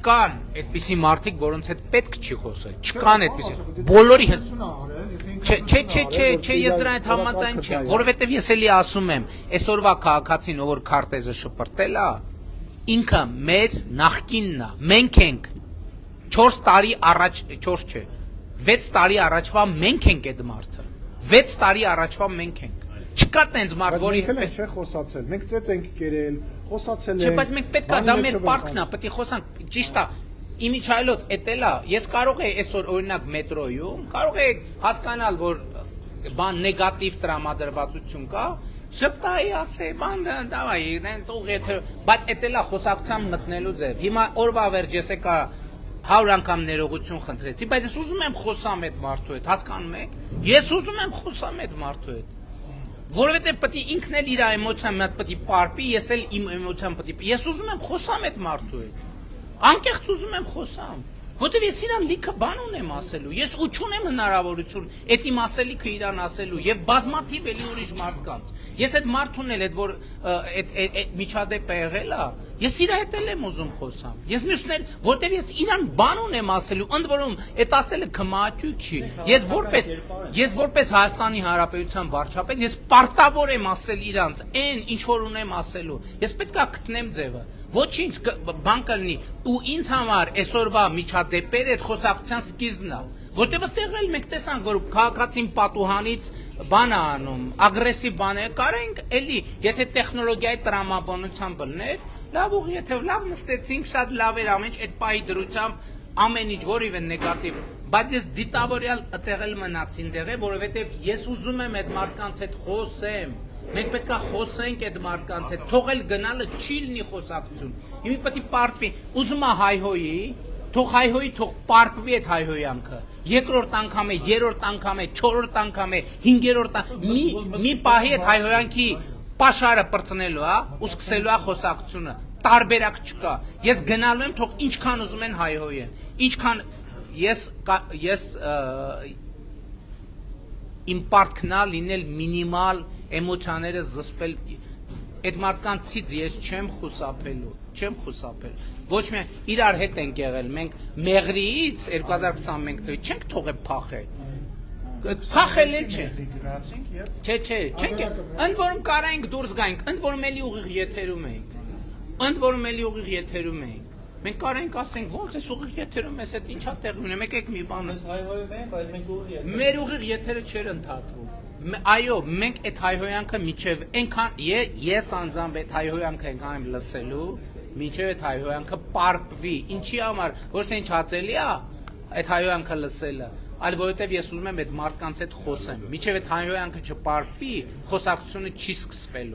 Չկան այդպիսի մարդիկ, որոնց հետ պետք չի խոսել, չկան այդպիսի, բոլորի հետ, չէ, ես դրա հետ համաձայն չեմ, որովհետև ես էլի ասում եմ, այսօրվա քաղաքացին, ով որ քարտեզը շպրտել է, ինքը մեր նախկինն է, մենք ենք 4 տարի առաջ, 4 չէ, 6 տարի առաջվա մենք ենք այդ մարդը, 6 տարի առաջվա մենք ենք, չկա տենց մարդ, որի հետ չէ խոսացել, մենք ծեծ ենք կերել, խոսացել ենք, չէ, բայց մենք պետք է, դա մեր պարտքն է, պետք է խոսանք, ճիշտ է, իմիջայլոց էտել է, ես կարող եմ այսօր օրինակ մետրոյում, կարող եմ հասկանալ, որ բան նեգատիվ տրամադրվածություն կա, շպտայի ասե, բան դավայ, նենց ուղիղ, բայց էտել է խոսակցության մտնելու ձև, հիմա օրվա վերջ ես եկա 100 անգամ ներողություն խնդրեցի, բայց ես ուզում եմ խոսամ այդ մարդու հետ, հասկանում եք, ես ուզում եմ խոսամ այդ մարդու հետ, որովհետև պետք է ինքն էլ իր էմոցիան մոտ պետք է պարպի, ես էլ իմ էմոցիան պետք է, ես ուզում եմ խոսամ այդ մարդու հետ, անկեղծ ուզում եմ խոսամ, որտեվ ես իրան լիքը բան ունեմ ասելու, ես ու չունեմ հնարավորություն այդ իմ ասելիքը իրան ասելու եւ բազմաթիվ էլի ուրիշ մարդկանց, ես այդ մարդուն էլ այդ որ այդ միջադեպը եղել է, ես իր հետ էլ եմ ուզում խոսամ, ես մյուսներ, որտեվ ես իրան բան ունեմ ասելու, ընդ որում այդ ասելը քմաճյուկ չի, ես որպես Հայաստանի Հանրապետության վարչապետ, ես պարտավոր եմ ասել իրանց այն ինչ որ ունեմ ասելու, ես պետք է գտնեմ ձևը ոչինչ բան կլինի ու ինձ համար այսօրվա միջադեպերը այդ խոսակցության սկիզբն է, որտեղ տեղել մենք տեսանք, որ քաղաքացին պատուհանից բան է անում, ագրեսիվ բան է, կարենք էլի, եթե տեխնոլոգիայի տրամաբանությամբ լներ, լավ ուղի, եթե լավ նստեցինք, շատ լավ էր ամեն ինչ, այդ պահի դրությամբ ամեն ինչ որիվ են նեգատիվ, բայց ես դիտավորյալ տեղել մնացին տեղը, որովհետև ես ուզում եմ այդ մարդկանց հետ խոսեմ, մենք պետք է խոսենք այդ մարդկանց հետ, թողել գնալը չի լինի խոսակցություն, հիմի պետք է պարտվի, ուզում է հայհոյի, թող հայհոյի, թող պարպվի այդ հայհոյանքը, երկրորդ անգամ է, երրորդ անգամ է, չորրորդ անգամ է, հինգերորդ անգամ, մի պահի այդ հայհոյանքի պաշարը պրծնելու է, ու սկսելու է խոսակցությունը, տարբերակ չկա, ես գնալու եմ, թող ինչքան ուզում են հայհոյեն, ինչքան ես իմ պարտքնա լինել մինիմալ էմոցիաները զսպել, այդ մարդկանցից ես չեմ խուսափել, ոչ միայն իրար հետ ենք եղել, մենք մեղրիից 2021 թվականից չենք թողել փախել, փախել էլ չէ, չենք, ընդ որում կարայինք դուրս գայինք, ընդ որում էլի ուղիղ եթերում էինք, մենք կարայինք ասենք, ոնց ես ուղիղ եթերում ես, այդ ինչա տեղ ունեմ, եկեք մի բան, մեր ուղիղ եթերը չէր ընդհատվում, այո, մենք այդ հայհոյանքը միջև այնքան, ես անձամբ այդ հայհոյանքը այնքան եմ լսելու, միջև այդ հայհոյանքը պարպվի, ինչի համար, ոչ թե ինչ հացելի է, այդ հայհոյանքը լսելը, այլ որովհետև ես ուզում եմ այդ մարդկանց հետ խոսեմ, միջև այդ հայհոյանքը չպարպվի, խոսակցությունը չի սկսվելու։